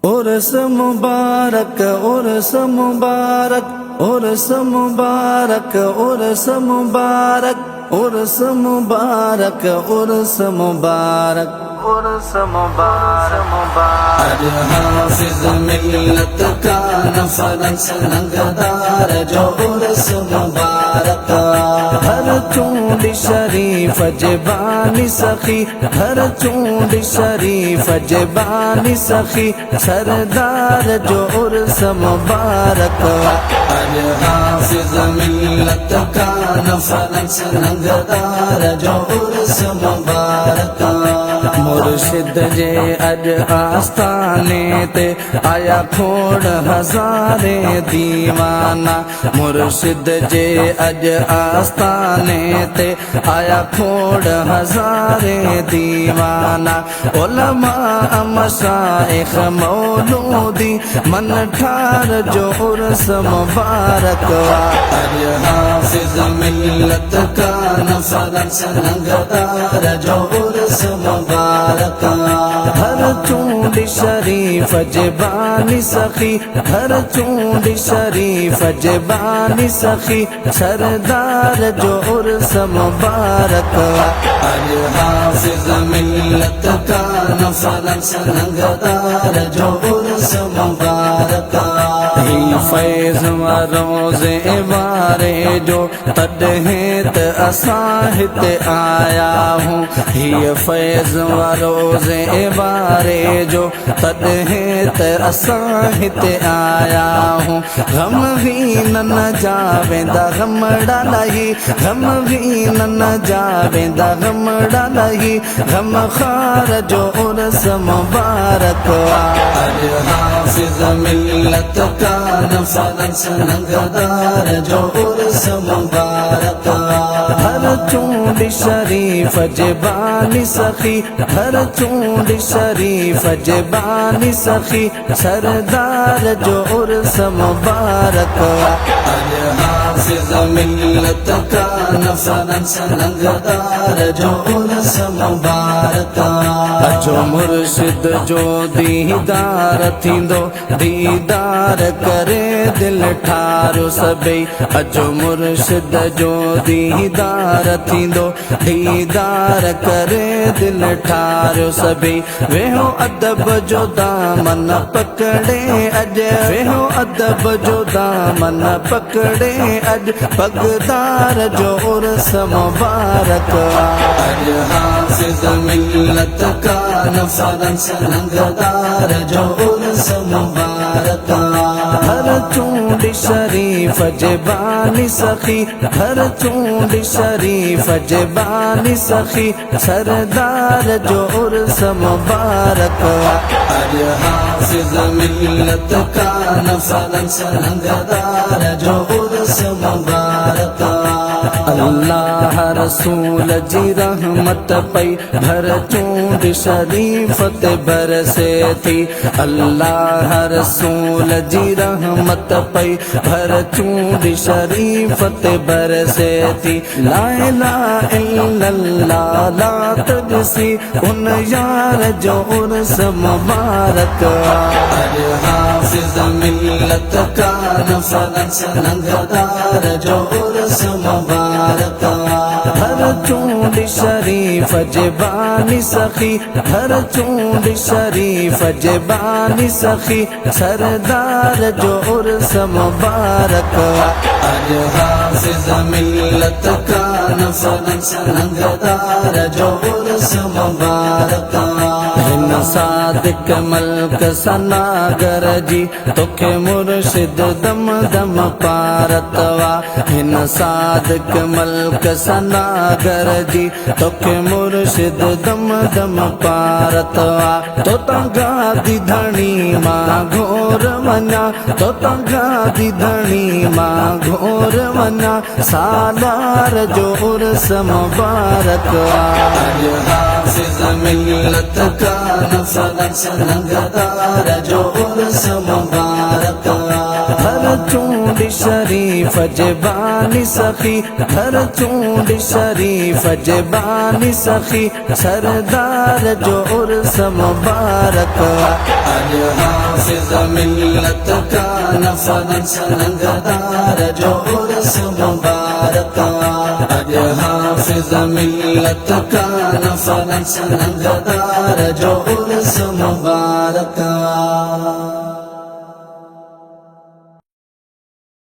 उर्स मुबारक उर्स मुबारक उर्स मुबारक उर्स मुबारक उर्स मुबारक उर्स मुबारक उर्स मुबारक आज हाफिज मिल्लत का नफरत संगदार जो उर्स मुबारक हर चूंड शरीफ जबानी सखी हर चूंड शरीफ जबानी सखी सरदार जो उर्स मुबारक आज हाफिज मिल्लत का नफरत संगदार जो उर्स मुबारक मुर्शिद जे अज आस्थाने ते आया खोड़ हजारे दीवाना मुर्शिद जे अज आस्थाने ते आया खोड़ हजारे दीवाना उलमा मशाइख मौलूदी मन ठार जो उर्स मुबारक आज हाफिज मिल्लत का नफरत संगदार जो उर्स मुबारक हर चूंड शरीफ जबानी सखी हर चूंड शरीफ जबानी सखी सरदार जो उर्स मुबारक आज हाफिज मिल्लत का नफरत संगदार जो उर्स मुबारक ही फैज़ व रोज़े वारे जो तॾहिं त असां हिते आया हूँ ही फैज़ व रोज़े वारे जो तॾहिं त असां हिते आया हूँ गम भी न जा वेंदा गमड़ा लही गम भी न जा वेंदा गमड़ा लही गम खार जो उर्स मुबारक आज हाफिज मिल्लत का नफरत संगदार जो उर्स मुबारक हर चूंड शरीफ जबानी सखी हर चूंड शरीफ जबानी सखी सरदार जो उर्स मुबारक आज हाफिज मिल्लत का नफरत संगदार जो उर्स मुबारक अचो मुर्शिद जो दीदार थींदो दीदार करे दिल ठारो सभई अचो मुर्शिद जो दीदार थींदो दीदार करे दिल ठारो सभई वेहो अदब जो दामन पकड़े अज वेहो अदब जो दामन पकड़े अज पगदार जो उर्स मुबारक आज हाफिज मिल्लत का नफरत संगदार जो उर्स मुबारक हर चूंड शरीफ जबानी सखी हर चूंड शरीफ जबानी सखी सरदार जो उर्स मुबारक आज हाफिज मिल्लत का नफरत संगदार जो उर्स मुबारक अल्लाह रसूल जी रहमत पई भर चूंड शरीफ ते बरसे थी अल्लाह रसूल जी रहमत पई भर चूंड शरीफ ते बरसे थी ला इलाहा इल्लल्लाह ला तदसी उन यार जो उर्स मुबारक आज हाफिज मिल्लत का नफरत संगदार जो उर्स मुबारक हर चूंड शरीफ जबानी सखी हर चूंड शरीफ जबानी सखी सरदार जो उर्स मुबारक आज हाफिज मिल्लत का नफरत संगदार जो उर्स मुबारक हिन सादिक मल्क सनागर जी तोखे मुर्शिद दम दम पारतवा हिन सादिक मल्क सनागर जी तोखे मुर्शिद दम दम पारतवा तो गादी धणी मां घोर वञा तो गादी धणी मां घोर वञा सालार जो उर्स मुबारक आज हाफिज मिल्लत का नफरत संगदार जो उर्स मुबारक हर चूंड शरीफ जबानी सखी हर चूंड शरीफ जबानी सखी सरदार जो उर्स मुबारक आज हाफिज मिल्लत का नफरन सनगदार जो उर्स मुबारक आज हाफिज मिल्लत का नफरन सनगदार जो उर्स मुबारक